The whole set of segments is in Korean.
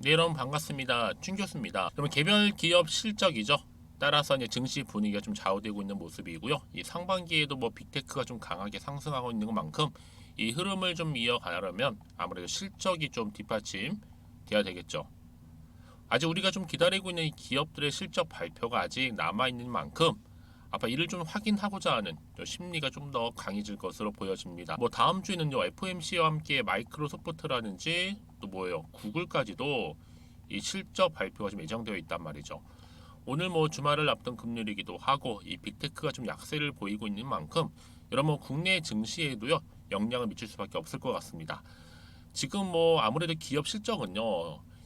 네, 여러분 반갑습니다. 춘 교수입니다. 그러면 개별 기업 실적이죠. 따라서 이제 증시 분위기가 좀 좌우되고 있는 모습이고요. 이 상반기에도 뭐 빅테크가 좀 강하게 상승하고 있는 것만큼 이 흐름을 좀 이어가려면 아무래도 실적이 좀 뒷받침 돼야 되겠죠. 아직 우리가 좀 기다리고 있는 이 기업들의 실적 발표가 아직 남아 있는 만큼 아마 이를 좀 확인하고자 하는 심리가 좀 더 강해질 것으로 보여집니다. 뭐 다음 주에는요 FOMC와 함께 마이크로소프트라든지 또 뭐예요 구글까지도 이 실적 발표가 좀 예정되어 있단 말이죠. 오늘 뭐 주말을 앞둔 금요일이기도 하고 이 빅테크가 좀 약세를 보이고 있는 만큼 여러분 국내 증시에도요 영향을 미칠 수밖에 없을 것 같습니다. 지금 뭐 아무래도 기업 실적은요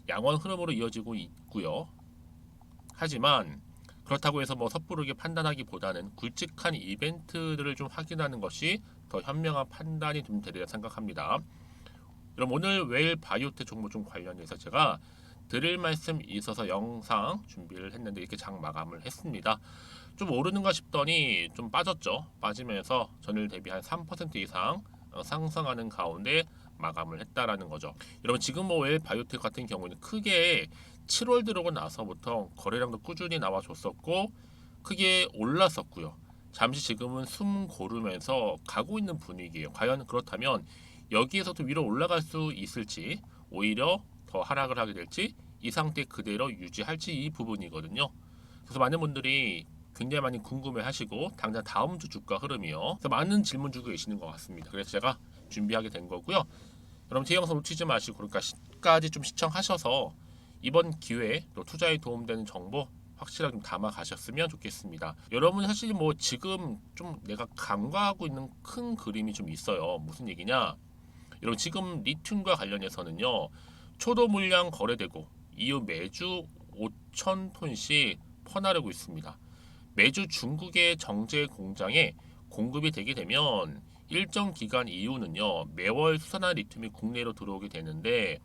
양원 흐름으로 이어지고 있고요. 하지만 그렇다고 해서 뭐 섣부르게 판단하기보다는 굵직한 이벤트들을 좀 확인하는 것이 더 현명한 판단이 좀 되리라 생각합니다. 그럼 오늘 웰 바이오텍 종목 좀 관련해서 제가 드릴 말씀 있어서 영상 준비를 했는데 이렇게 장 마감을 했습니다. 좀 오르는가 싶더니 좀 빠졌죠. 빠지면서 전일 대비 한 3% 이상 상승하는 가운데 마감을 했다라는 거죠. 여러분 지금 뭐 웰 바이오텍 같은 경우는 크게 7월 들어오고 나서부터 거래량도 꾸준히 나와줬었고 크게 올랐었고요. 잠시 지금은 숨 고르면서 가고 있는 분위기예요. 과연 그렇다면 여기에서도 위로 올라갈 수 있을지 오히려 더 하락을 하게 될지 이 상태 그대로 유지할지 이 부분이거든요. 그래서 많은 분들이 굉장히 많이 궁금해하시고 당장 다음 주 주가 흐름이요. 그래서 많은 질문 주고 계시는 것 같습니다. 그래서 제가 준비하게 된 거고요. 여러분 제 영상 놓치지 마시고 그러니까 끝까지 좀 시청하셔서 이번 기회에 또 투자에 도움되는 정보 확실하게 좀 담아 가셨으면 좋겠습니다. 여러분 사실 뭐 지금 좀 내가 간과하고 있는 큰 그림이 좀 있어요. 무슨 얘기냐? 여러분 지금 리튬과 관련해서는요. 초도 물량 거래되고 이후 매주 5천 톤씩 퍼나르고 있습니다. 매주 중국의 정제 공장에 공급이 되게 되면 일정 기간 이후는요 매월 수산화 리튬이 국내로 들어오게 되는데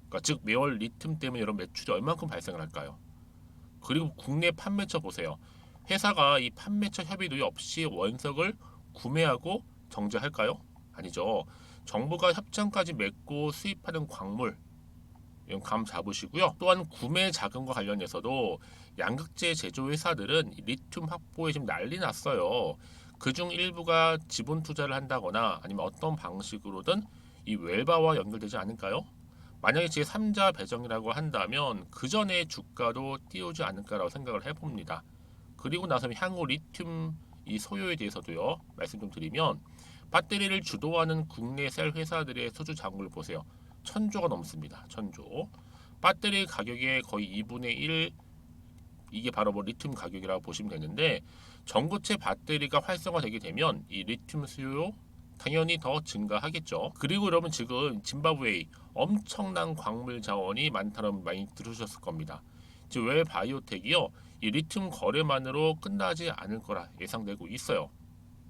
그러니까 즉 매월 리튬 때문에 여러분 매출이 얼만큼 발생을 할까요? 그리고 국내 판매처 보세요. 회사가 이 판매처 협의도 없이 원석을 구매하고 정제할까요? 아니죠. 정부가 협정까지 맺고 수입하는 광물 이건 감 잡으시고요. 또한 구매 자금과 관련해서도 양극재 제조 회사들은 리튬 확보에 지금 난리 났어요. 그중 일부가 지분 투자를 한다거나 아니면 어떤 방식으로든 이 웰바와 연결되지 않을까요? 만약에 제3자 배정이라고 한다면 그 전에 주가도 띄우지 않을까라고 생각을 해봅니다. 그리고 나서 향후 리튬 이 소요에 대해서도요 말씀 좀 드리면 배터리를 주도하는 국내 셀 회사들의 소주 잔고를 보세요. 1000조가 넘습니다. 1000조. 배터리 가격의 거의 2분의 1 이게 바로 뭐 리튬 가격이라고 보시면 되는데 전고체 배터리가 활성화되게 되면 이 리튬 수요 당연히 더 증가하겠죠. 그리고 여러분 지금 짐바브웨이 엄청난 광물 자원이 많다는 많이 들으셨을 겁니다. 지금 웰 바이오텍이요 이 리튬 거래만으로 끝나지 않을 거라 예상되고 있어요.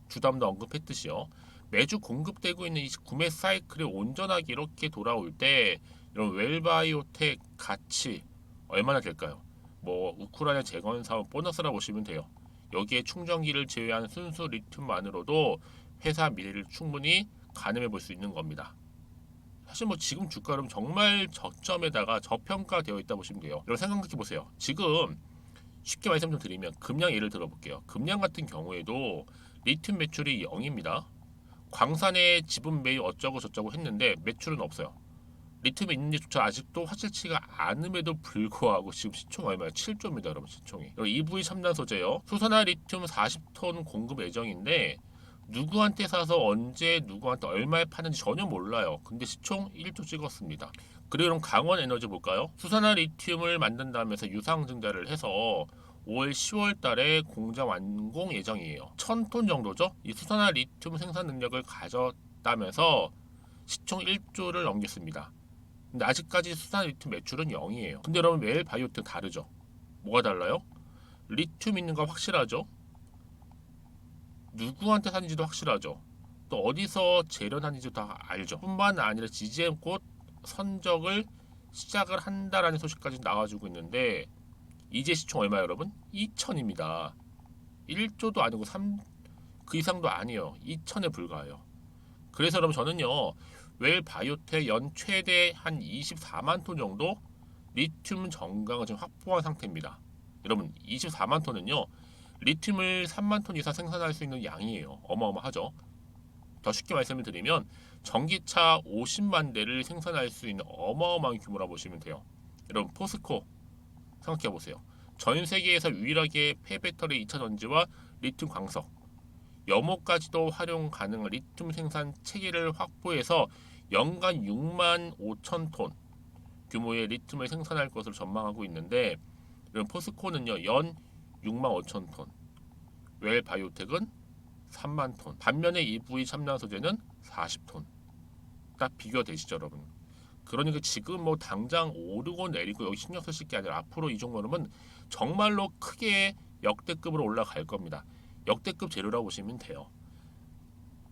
주담도 언급했듯이요. 매주 공급되고 있는 이 구매 사이클이 온전하게 이렇게 돌아올 때 이런 웰바이오텍 가치 얼마나 될까요? 뭐 우크라이나 재건 사업 보너스라고 보시면 돼요. 여기에 충전기를 제외한 순수 리튬만으로도 회사 미래를 충분히 가늠해 볼 수 있는 겁니다. 사실 뭐 지금 주가는 정말 저점에다가 저평가되어 있다 보시면 돼요. 여러분 생각해 보세요. 지금 쉽게 말씀 좀 드리면 금양 예를 들어볼게요. 금양 같은 경우에도 리튬 매출이 0입니다. 광산에 지분 매입 어쩌고 저쩌고 했는데 매출은 없어요. 리튬이 있는지조차 아직도 확실치가 않음에도 불구하고 지금 시총 얼마예요? 7조입니다, 여러분 시총이. EV 첨단 소재요. 수산화 리튬 40톤 공급 예정인데 누구한테 사서 언제 누구한테 얼마에 파는지 전혀 몰라요. 근데 시총 1조 찍었습니다. 그리고 그럼 강원 에너지 볼까요? 수산화 리튬을 만든다면서 유상증자를 해서 5월, 10월 달에 공장 완공 예정이에요. 1000톤 정도죠? 이 수산화 리튬 생산 능력을 가졌다면서 시총 1조를 넘겼습니다. 근데 아직까지 수산 리튬 매출은 0이에요. 근데 여러분 매일 바이오텍 다르죠? 뭐가 달라요? 리튬 있는 거 확실하죠? 누구한테 사는지도 확실하죠? 또 어디서 재련하는지도 다 알죠? 뿐만 아니라 GGM 곧 선적을 시작을 한다라는 소식까지 나와주고 있는데 이제 시총 얼마예요 여러분? 2천입니다. 1조도 아니고 3그 이상도 아니에요. 2천에 불과해요. 그래서 여러분 저는요 웰 바이오텍 연 최대 한 24만 톤 정도 리튬 정강을 지금 확보한 상태입니다. 여러분 24만 톤은요. 리튬을 3만 톤 이상 생산할 수 있는 양이에요. 어마어마하죠. 더 쉽게 말씀을 드리면 전기차 50만 대를 생산할 수 있는 어마어마한 규모라 보시면 돼요. 여러분 포스코 생각해 보세요. 전 세계에서 유일하게 폐배터리 2차 전지와 리튬 광석, 염호까지도 활용 가능한 리튬 생산 체계를 확보해서 연간 6만 5천 톤 규모의 리튬을 생산할 것으로 전망하고 있는데, 이런 포스코는요 연 6만 5천 톤, 웰바이오텍은 3만 톤, 반면에 EV 첨단 소재는 40톤. 딱 비교되시죠, 여러분? 그러니까 지금 뭐 당장 오르고 내리고 여기 신경 쓰실 게 아니라 앞으로 이 종목은 정말로 크게 역대급으로 올라갈 겁니다. 역대급 재료라고 보시면 돼요.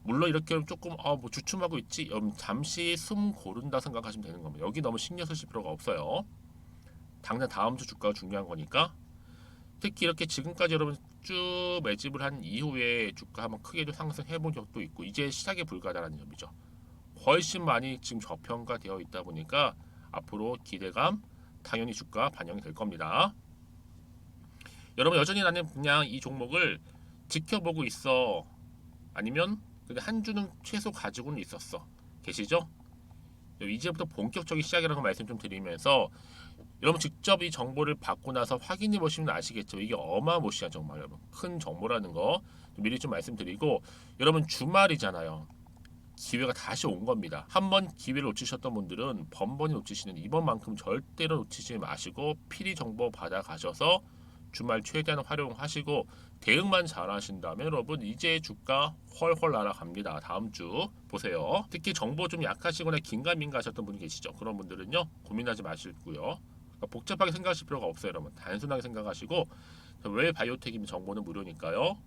물론 이렇게 조금 뭐 주춤하고 있지, 잠시 숨 고른다 생각하시면 되는 겁니다. 여기 너무 신경 쓰실 필요가 없어요. 당장 다음 주 주가가 중요한 거니까. 특히 이렇게 지금까지 여러분 쭉 매집을 한 이후에 주가 한번 크게 좀 상승해 본 적도 있고, 이제 시작에 불과하다는 점이죠. 훨씬 많이 지금 저평가되어 있다 보니까 앞으로 기대감 당연히 주가 반영이 될 겁니다. 여러분 여전히 나는 그냥 이 종목을 지켜보고 있어, 아니면 그냥 한 주는 최소 가지고는 있었어 계시죠? 이제부터 본격적인 시작이라고 말씀 좀 드리면서, 여러분 직접 이 정보를 받고 나서 확인해 보시면 아시겠죠. 이게 어마무시한 정말 여러분 큰 정보라는 거 미리 좀 말씀드리고, 여러분 주말이잖아요. 기회가 다시 온 겁니다. 한번 기회를 놓치셨던 분들은 번번이 놓치시는 이번만큼 절대로 놓치지 마시고 필히 정보 받아 가셔서 주말 최대한 활용하시고 대응만 잘 하신다면 여러분 이제 주가 훨훨 날아갑니다. 다음 주 보세요. 특히 정보 좀 약하시거나 긴가민가 하셨던 분 계시죠. 그런 분들은요 고민하지 마시고요. 그러니까 복잡하게 생각하실 필요가 없어요. 여러분 단순하게 생각하시고, 왜 바이오텍이면 정보는 무료니까요.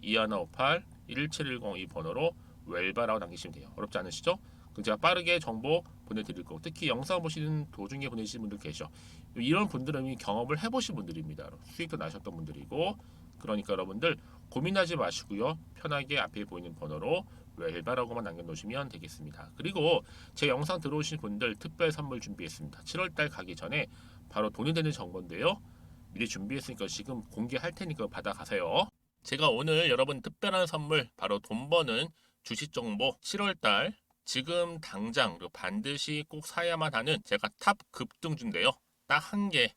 010-2158-1710 이 번호로 웰바라고 남기시면 돼요. 어렵지 않으시죠? 그럼 제가 빠르게 정보 보내드릴 거고, 특히 영상 보시는 도중에 보내시는 분들 계셔. 이런 분들은 이미 경험을 해보신 분들입니다. 수익도 나셨던 분들이고, 그러니까 여러분들 고민하지 마시고요. 편하게 앞에 보이는 번호로 웰바라고만 남겨놓으시면 되겠습니다. 그리고 제 영상 들어오신 분들 특별 선물 준비했습니다. 7월달 가기 전에 바로 돈이 되는 정보인데요. 미리 준비했으니까 지금 공개할 테니까 받아가세요. 제가 오늘 여러분 특별한 선물, 바로 돈 버는 주식 정보 7월달 지금 당장 그리고 반드시 꼭 사야만 하는 제가 탑 급등주인데요. 딱 한 개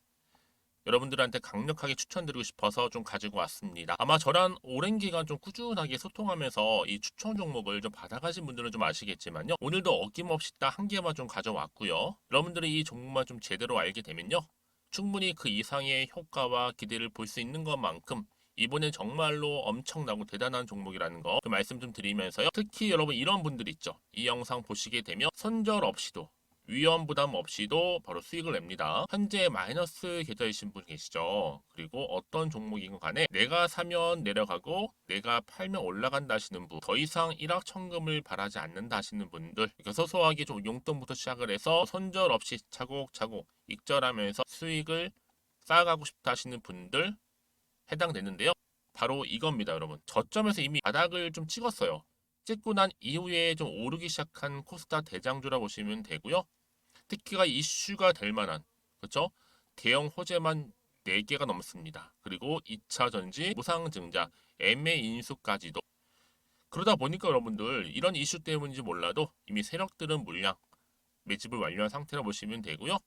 여러분들한테 강력하게 추천드리고 싶어서 좀 가지고 왔습니다. 아마 저랑 오랜 기간 좀 꾸준하게 소통하면서 이 추천 종목을 좀 받아가신 분들은 좀 아시겠지만요. 오늘도 어김없이 딱 한 개만 좀 가져왔고요. 여러분들이 이 종목만 좀 제대로 알게 되면요. 충분히 그 이상의 효과와 기대를 볼 수 있는 것만큼 이번엔 정말로 엄청나고 대단한 종목이라는 거 말씀 좀 드리면서요. 특히 여러분 이런 분들 있죠. 이 영상 보시게 되면 손절 없이도 위험 부담 없이도 바로 수익을 냅니다. 현재 마이너스 계좌이신 분 계시죠? 그리고 어떤 종목이건 간에 내가 사면 내려가고 내가 팔면 올라간다 하시는 분, 더 이상 일확천금을 바라지 않는다 하시는 분들, 그러니까 소소하게 좀 용돈부터 시작을 해서 손절 없이 차곡차곡 익절하면서 수익을 쌓아가고 싶다 하시는 분들 해당되는데요. 바로 이겁니다, 여러분. 저점에서 이미 바닥을 좀 찍었어요. 찍고 난 이후에 좀 오르기 시작한 코스닥 대장주라 보시면 되고요. 특히가 이슈가 될 만한, 그렇죠? 대형 호재만 4개가 넘습니다. 그리고 2차 전지, 무상증자, MA 인수까지도. 그러다 보니까 여러분들 이런 이슈 때문인지 몰라도 이미 세력들은 물량 매집을 완료한 상태라 보시면 되고요.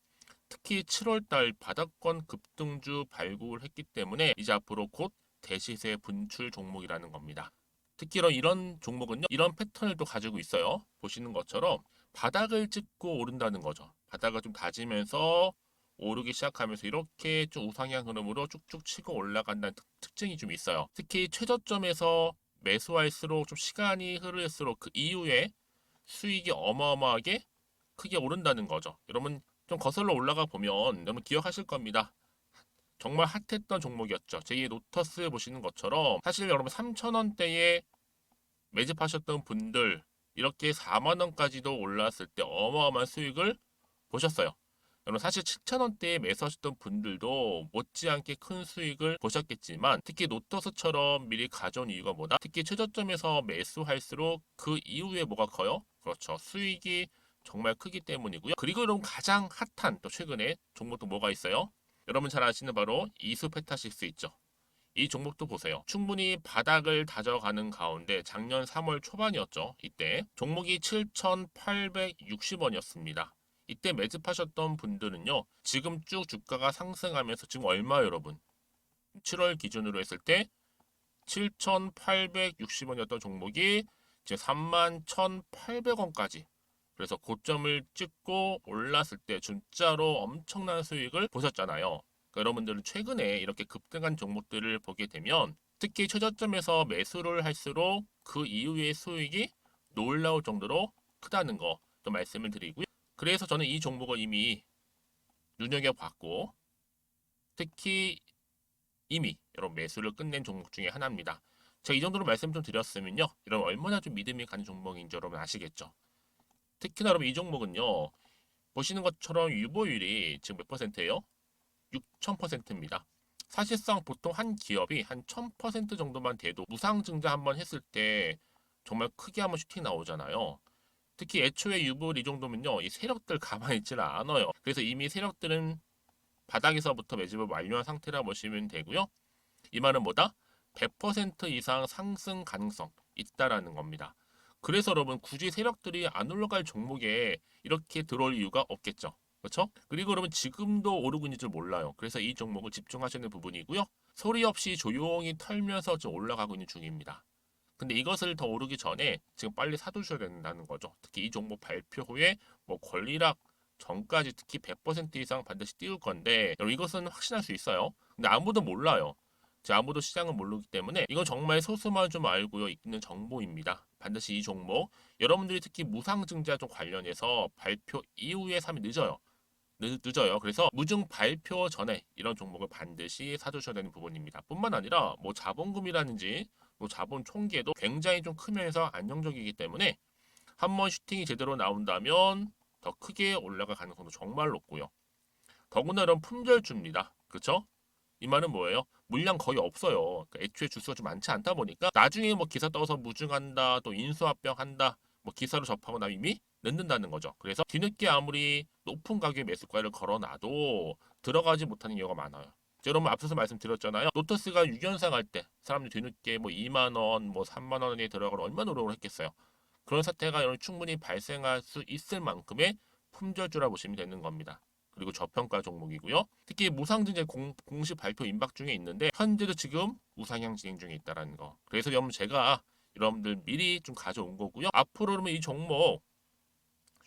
특히 7월달 바닥권 급등주 발굴했기 때문에 이제 앞으로 곧 대시세 분출 종목이라는 겁니다. 특히 이런 종목은요, 이런 패턴을 또 가지고 있어요. 보시는 것처럼 바닥을 찍고 오른다는 거죠. 바닥을 좀 다지면서 오르기 시작하면서 이렇게 좀 우상향 흐름으로 쭉쭉 치고 올라간다는 특징이 좀 있어요. 특히 최저점에서 매수할수록 좀 시간이 흐를수록 그 이후에 수익이 어마어마하게 크게 오른다는 거죠. 여러분 좀 거슬러 올라가 보면 여러분 기억하실 겁니다. 정말 핫했던 종목이었죠. 제2의 노터스 보시는 것처럼 사실 여러분 3,000원대에 매집하셨던 분들 이렇게 4만 원까지도 올랐을 때 어마어마한 수익을 보셨어요. 여러분 사실 7,000원대에 매수하셨던 분들도 못지않게 큰 수익을 보셨겠지만, 특히 노터스처럼 미리 가져온 이유가 뭐다? 특히 최저점에서 매수할수록 그 이후에 뭐가 커요? 그렇죠. 수익이 정말 크기 때문이고요. 그리고 여러분 가장 핫한 또 최근에 종목도 뭐가 있어요? 여러분 잘 아시는 바로 이수페타식스 있죠. 이 종목도 보세요. 충분히 바닥을 다져가는 가운데 작년 3월 초반이었죠. 이때 종목이 7,860원이었습니다. 이때 매집하셨던 분들은요. 지금 쭉 주가가 상승하면서 지금 얼마요, 여러분? 7월 기준으로 했을 때 7,860원이었던 종목이 이제 31,800원까지. 그래서 고점을 찍고 올랐을 때 진짜로 엄청난 수익을 보셨잖아요. 그러니까 여러분들은 최근에 이렇게 급등한 종목들을 보게 되면 특히 최저점에서 매수를 할수록 그 이후의 수익이 놀라울 정도로 크다는 거 또 말씀을 드리고요. 그래서 저는 이 종목을 이미 눈여겨봤고 특히 이미 여러분 매수를 끝낸 종목 중에 하나입니다. 제가 이 정도로 말씀 좀 드렸으면요. 여러분 얼마나 좀 믿음이 가는 종목인지 여러분 아시겠죠? 특히나 여러분 이 종목은요. 보시는 것처럼 유보율이 지금 몇 퍼센트예요? 6,000%입니다. 사실상 보통 한 기업이 한 1,000% 정도만 돼도 무상증자 한번 했을 때 정말 크게 한번 슈팅 나오잖아요. 특히 애초에 유보율 이 정도면요. 이 세력들 가만히 있지는 않아요. 그래서 이미 세력들은 바닥에서부터 매집을 완료한 상태라 보시면 되고요. 이 말은 뭐다? 100% 이상 상승 가능성 있다라는 겁니다. 그래서 여러분 굳이 세력들이 안 올라갈 종목에 이렇게 들어올 이유가 없겠죠. 그렇죠? 그리고 여러분 지금도 오르고 있는 줄 몰라요. 그래서 이 종목을 집중하시는 부분이고요. 소리 없이 조용히 털면서 지금 올라가고 있는 중입니다. 근데 이것을 더 오르기 전에 지금 빨리 사두셔야 된다는 거죠. 특히 이 종목 발표 후에 뭐 권리락 전까지 특히 100% 이상 반드시 띄울 건데 여러분 이것은 확신할 수 있어요. 근데 아무도 몰라요. 아무도 시장은 모르기 때문에 이건 정말 소수만 좀 알고 있는 정보입니다. 반드시 이 종목 여러분들이 특히 무상증자 좀 관련해서 발표 이후에 사면 늦어요. 늦어요. 그래서 무증 발표 전에 이런 종목을 반드시 사두셔야 되는 부분입니다. 뿐만 아니라 뭐 자본금이라든지 뭐 자본 총계도 굉장히 좀 크면서 안정적이기 때문에 한번 슈팅이 제대로 나온다면 더 크게 올라갈 가능성도 정말 높고요. 더구나 이런 품절주입니다. 그렇죠? 이 말은 뭐예요? 물량 거의 없어요. 그러니까 애초에 주수가 좀 많지 않다 보니까 나중에 뭐 기사 떠서 무증한다, 또 인수합병한다, 뭐 기사로 접하고 나면 이미 늦는다는 거죠. 그래서 뒤늦게 아무리 높은 가격의 매수가를 걸어놔도 들어가지 못하는 경우가 많아요. 여러분 앞서서 말씀드렸잖아요. 로터스가 6연상 할 때 사람들이 뒤늦게 뭐 2만 원, 뭐 3만 원에 들어가러 얼마나 노력을 했겠어요. 그런 사태가 충분히 발생할 수 있을 만큼의 품절주라 보시면 되는 겁니다. 그리고 저평가 종목이고요. 특히 무상증자 공식 발표 임박 중에 있는데 현재도 지금 우상향 진행 중에 있다는 거. 그래서 여러분 제가 여러분들 미리 좀 가져온 거고요. 앞으로 그러면 이 종목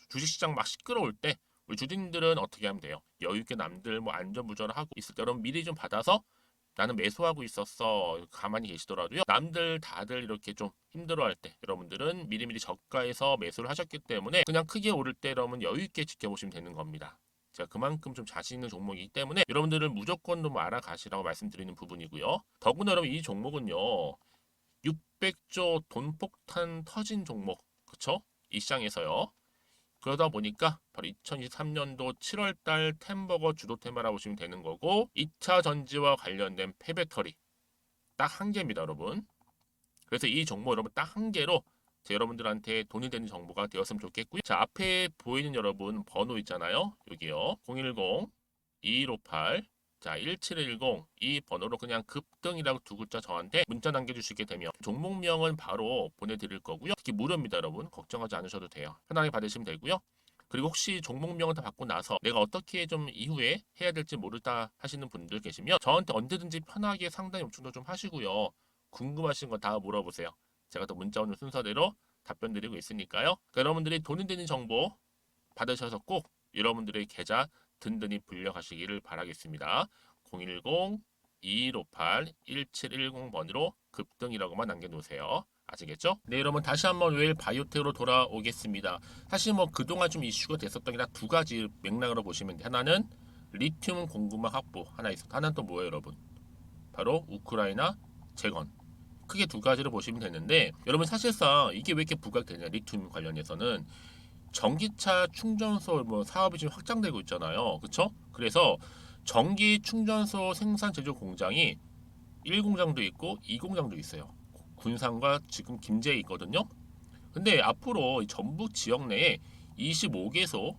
주식시장 막 시끄러울 때 우리 주주님들은 어떻게 하면 돼요? 여유 있게 남들 뭐 안전부전을 하고 있을 때 여러분 미리 좀 받아서 나는 매수하고 있었어. 가만히 계시더라도요. 남들 다들 이렇게 좀 힘들어할 때 여러분들은 미리미리 저가에서 매수를 하셨기 때문에 그냥 크게 오를 때 여러분 여유 있게 지켜보시면 되는 겁니다. 제가 그만큼 좀 자신 있는 종목이기 때문에 여러분들은 무조건 좀 알아가시라고 말씀드리는 부분이고요. 더구나 여러분 이 종목은요. 600조 돈폭탄 터진 종목. 그쵸? 이 시장에서요. 그러다 보니까 바로 2023년도 7월달 템버거 주도 테마라 보시면 되는 거고 2차 전지와 관련된 폐배터리 딱 한 개입니다, 여러분. 그래서 이 정보 여러분 딱 한 개로 여러분들한테 돈이 되는 정보가 되었으면 좋겠고요. 자, 앞에 보이는 여러분 번호 있잖아요. 여기요. 010-2158 자, 1710 이 번호로 그냥 급등이라고 두 글자 저한테 문자 남겨주시게 되면 종목명은 바로 보내드릴 거고요. 특히 무료입니다, 여러분. 걱정하지 않으셔도 돼요. 편하게 받으시면 되고요. 그리고 혹시 종목명을 다 받고 나서 내가 어떻게 좀 이후에 해야 될지 모르다 하시는 분들 계시면 저한테 언제든지 편하게 상담 요청도 좀 하시고요. 궁금하신 거 다 물어보세요. 제가 또 문자 오는 순서대로 답변 드리고 있으니까요. 그러니까 여러분들이 돈이 되는 정보 받으셔서 꼭 여러분들의 계좌 든든히 불려가시기를 바라겠습니다. 010-2158-1710번으로 급등이라고만 남겨놓으세요. 아시겠죠? 네, 여러분 다시 한번 웰 바이오텍으로 돌아오겠습니다. 사실 뭐 그동안 좀 이슈가 됐었던 게 딱 두 가지 맥락으로 보시면 돼요. 하나는 리튬 공급망 확보 하나 있었고 하나는 또 뭐예요, 여러분? 바로 우크라이나 재건. 크게 두 가지로 보시면 되는데 여러분 사실상 이게 왜 이렇게 부각되냐 리튬 관련해서는 전기차 충전소 뭐 사업이 지금 확장되고 있잖아요. 그렇죠? 그래서 전기 충전소 생산 제조 공장이 1공장도 있고 2공장도 있어요. 군산과 지금 김제에 있거든요. 근데 앞으로 전북 지역 내에 25개소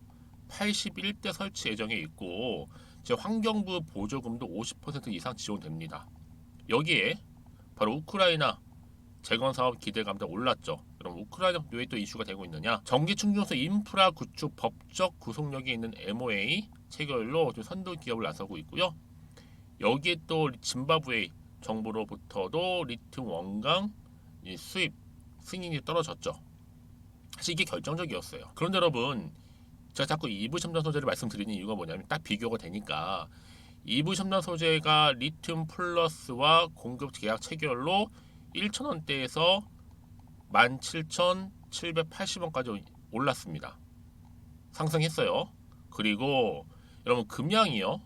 81대 설치 예정에 있고 제 환경부 보조금도 50% 이상 지원됩니다. 여기에 바로 우크라이나 재건 사업 기대감도 올랐죠. 그럼 우크라이나 왜 또 이슈가 되고 있느냐? 전기 충전소 인프라 구축 법적 구속력이 있는 MOA 체결로 좀 선도 기업을 나서고 있고요. 여기에 또 짐바브웨 정부로부터도 리튬 원강 수입 승인이 떨어졌죠. 사실 이게 결정적이었어요. 그런데 여러분, 제가 자꾸 이부 첨단 소재를 말씀드리는 이유가 뭐냐면 딱 비교가 되니까 이부 첨단 소재가 리튬 플러스와 공급 계약 체결로 1,000원대에서 17,780원까지 올랐습니다. 상승했어요. 그리고 여러분 금양이요.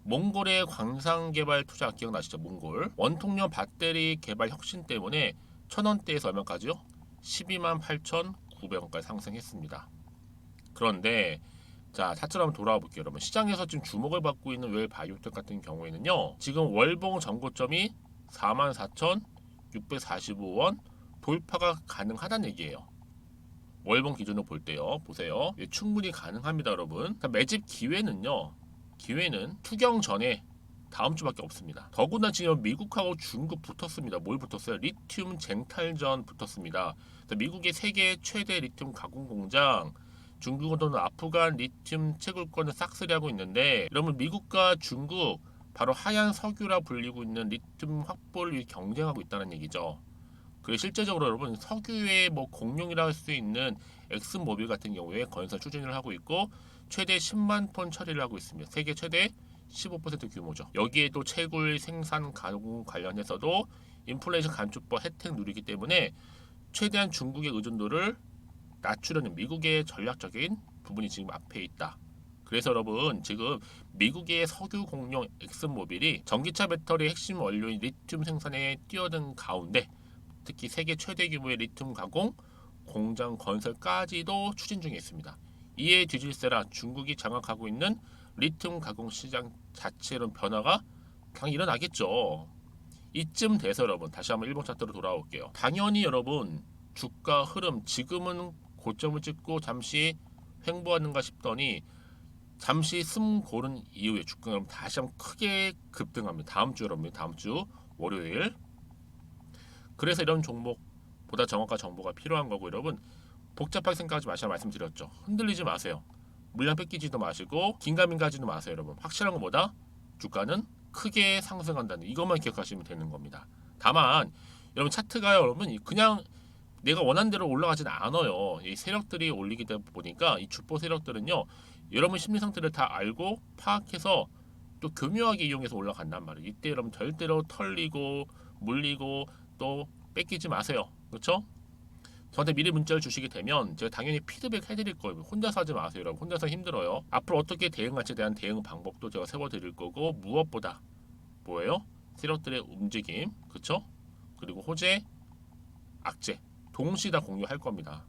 몽골의 광산개발 투자 기억나시죠? 몽골 원통형 배터리 개발 혁신 때문에 1,000원대에서 얼마까지요? 12만 8,900원까지 상승했습니다. 그런데 자 차트로 한번 돌아와 볼게요. 여러분 시장에서 지금 주목을 받고 있는 웰 바이오텍 같은 경우에는요. 지금 월봉 전고점이 44,645원 돌파가 가능하다는 얘기예요. 월봉 기준으로 볼 때요. 보세요. 충분히 가능합니다, 여러분. 매집 기회는요. 기회는 투경 전에 다음 주밖에 없습니다. 더구나 지금 미국하고 중국 붙었습니다. 뭘 붙었어요? 리튬 쟁탈전 붙었습니다. 미국의 세계 최대 리튬 가공 공장, 중국은 아프간 리튬 채굴권을 싹쓸이하고 있는데, 여러분 미국과 중국 바로 하얀 석유라 불리고 있는 리튬 확보를 위해 경쟁하고 있다는 얘기죠. 그리고 실제적으로 여러분 석유의 공룡이라 할 수 있는 엑슨모빌 같은 경우에 건설 추진을 하고 있고 최대 10만 톤 처리를 하고 있습니다. 세계 최대 15% 규모죠. 여기에도 채굴 생산 가공 관련해서도 인플레이션 감축법 혜택 누리기 때문에 최대한 중국의 의존도를 낮추려는 미국의 전략적인 부분이 지금 앞에 있다. 그래서 여러분 지금 미국의 석유 공룡 엑슨모빌이 전기차 배터리 핵심 원료인 리튬 생산에 뛰어든 가운데 특히 세계 최대 규모의 리튬 가공 공장 건설까지도 추진 중에 있습니다. 이에 뒤질세라 중국이 장악하고 있는 리튬 가공 시장 자체로 변화가 당연히 일어나겠죠. 이쯤 돼서 여러분 다시 한번 일본 차트로 돌아올게요. 당연히 여러분 주가 흐름 지금은 고점을 찍고 잠시 횡보하는가 싶더니 잠시 숨 고른 이후에 주가는 다시 한번 크게 급등합니다. 다음 주 여러분 다음 주 월요일. 그래서 이런 종목보다 정확한 정보가 필요한 거고 여러분 복잡하게 생각하지 마시라 말씀드렸죠. 흔들리지 마세요. 물량 뺏기지도 마시고 긴가민가지도 마세요. 여러분 확실한 것보다 주가는 크게 상승한다는 이것만 기억하시면 되는 겁니다. 다만 여러분 차트가요 여러분 그냥 내가 원하는 대로 올라가진 않아요. 이 세력들이 올리기 보니까 이 주포 세력들은요 여러분 심리 상태를 다 알고 파악해서 또 교묘하게 이용해서 올라간단 말이에요. 이때 여러분 절대로 털리고 물리고 또 뺏기지 마세요. 그렇죠? 저한테 미리 문자를 주시게 되면 제가 당연히 피드백 해드릴 거예요. 혼자서 하지 마세요. 여러분 혼자서 힘들어요. 앞으로 어떻게 대응할지에 대한 대응 방법도 제가 세워드릴 거고 무엇보다 뭐예요? 세력들의 움직임 그렇죠? 그리고 호재, 악재 동시에 다 공유할 겁니다.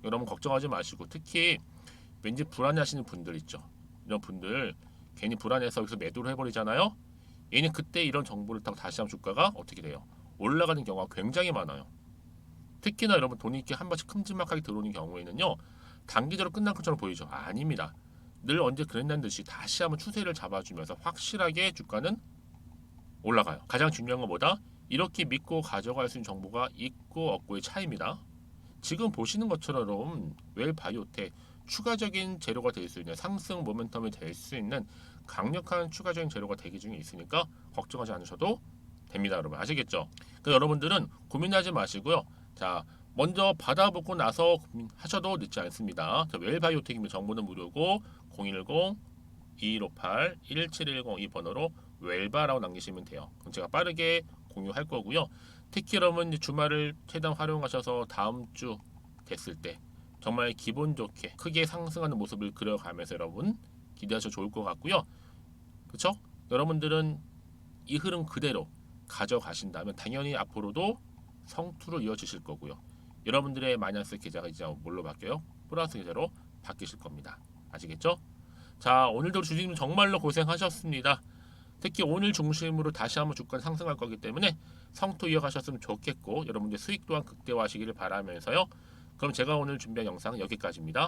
여러분 걱정하지 마시고 특히 왠지 불안해하시는 분들 있죠. 이런 분들 괜히 불안해서 여기서 매도를 해버리잖아요. 얘는 그때 이런 정보를 타고 다시 한번 주가가 어떻게 돼요? 올라가는 경우가 굉장히 많아요. 특히나 여러분 돈이 이렇게 한 번씩 큼지막하게 들어오는 경우에는요. 단기적으로 끝난 것처럼 보이죠? 아닙니다. 늘 언제 그랬다는 듯이 다시 한번 추세를 잡아주면서 확실하게 주가는 올라가요. 가장 중요한 것보다 이렇게 믿고 가져갈 수 있는 정보가 있고 없고의 차이입니다. 지금 보시는 것처럼 웰 바이오텍 추가적인 재료가 될 수 있는 상승 모멘텀이 될 수 있는 강력한 추가적인 재료가 대기 중에 있으니까 걱정하지 않으셔도 됩니다. 여러분 아시겠죠? 그 여러분들은 고민하지 마시고요. 자 먼저 받아보고 나서 고민하셔도 늦지 않습니다. 웰 바이오텍이면 정보는 무료고 010-2158-1710 이 번호로 웰바라고 남기시면 돼요. 그럼 제가 빠르게 공유할 거고요. 특히 여러분 주말을 최대한 활용하셔서 다음 주 됐을 때 정말 기분 좋게 크게 상승하는 모습을 그려가면서 여러분 기대하셔도 좋을 것 같고요. 그렇죠? 여러분들은 이 흐름 그대로 가져가신다면 당연히 앞으로도 성투로 이어지실 거고요. 여러분들의 마이너스 계좌가 이제 뭘로 바뀌어요? 플러스 계좌로 바뀌실 겁니다. 아시겠죠? 자 오늘도 주주님 정말로 고생하셨습니다. 특히 오늘 중심으로 다시 한번 주가 상승할 거기 때문에 성투 이어가셨으면 좋겠고 여러분들 수익 또한 극대화하시기를 바라면서요. 그럼 제가 오늘 준비한 영상은 여기까지입니다.